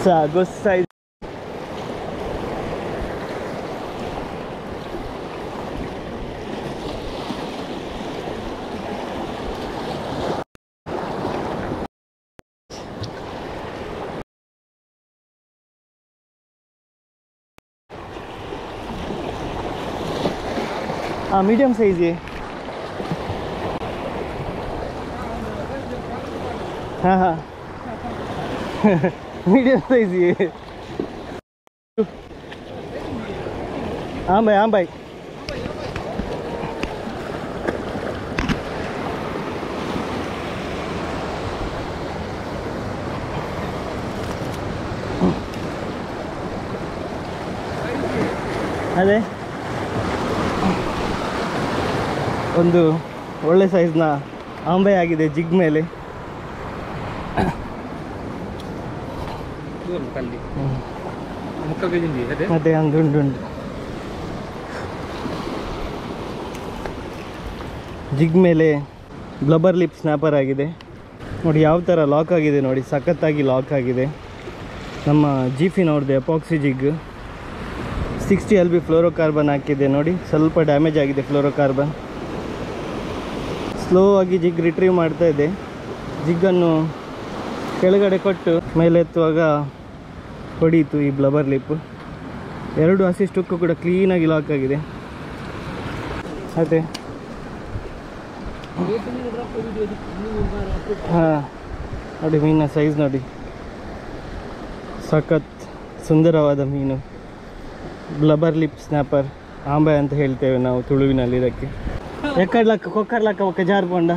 ಸಾಗೋಸ್ತಾ ಇದೆ. Medium size है. हाँ हाँ मीडियम साइज है. हाँ भाई ಅದೇ ಒಂದು ಒಳ್ಳೆ ಸೈಜ್ನ ಆಂಬೆ ಆಗಿದೆ ಜಿಗ್ ಮೇಲೆ. ಮತ್ತೆ ಹಂಗುಂಟು ಜಿಗ್ ಮೇಲೆ ಬ್ಲಬ್ಬರ್ ಲಿಪ್ ಸ್ನ್ಯಾಪರ್ ಆಗಿದೆ ನೋಡಿ. ಯಾವ ಥರ ಲಾಕ್ ಆಗಿದೆ ನೋಡಿ, ಸಖತ್ತಾಗಿ ಲಾಕ್ ಆಗಿದೆ. ನಮ್ಮ ಜೀಫಿನವ್ರದ್ದು ಎಪಾಕ್ಸಿ ಜಿಗ್ 60 LB ಫ್ಲೋರೋಕಾರ್ಬನ್ ಹಾಕಿದೆ ನೋಡಿ. ಸ್ವಲ್ಪ ಡ್ಯಾಮೇಜ್ ಆಗಿದೆ ಫ್ಲೋರೋಕಾರ್ಬನ್. ಸ್ಲೋ ಆಗಿ ಜಿಗ್ ರಿಟ್ರೀವ್ ಮಾಡ್ತಾ ಇದೆ. ಜಿಗ್ಗನ್ನು ಕೆಳಗಡೆ ಕೊಟ್ಟು ಮೇಲೆ ಎತ್ತುವಾಗ ಹೊಡೀತು ಈ ಬ್ಲಬ್ಬರ್ ಲಿಪ್. 2 ಅಸಿಸ್ಟಕ್ಕೂ ಕೂಡ ಕ್ಲೀನಾಗಿ ಲಾಕ್ ಆಗಿದೆ. ಅದೇ ಹಾಂ ನೋಡಿ ಮೀನಿನ ಸೈಜ್ ನೋಡಿ, ಸಖತ್ ಸುಂದರವಾದ ಮೀನು. ಬ್ಲಬ್ಬರ್ ಲಿಪ್ ಸ್ನ್ಯಾಪರ್ ಆಂಬೆ ಅಂತ ಹೇಳ್ತೇವೆ ನಾವು ತುಳುವಿನಲ್ಲಿ ಇದಕ್ಕೆ. ಎಕ್ಕಡ್ಲಕ್ಕ ಕೊಕ್ಕರ್ಲಕ್ಕ ಒಕ್ಕ ಜಾರ್ಪಂಡ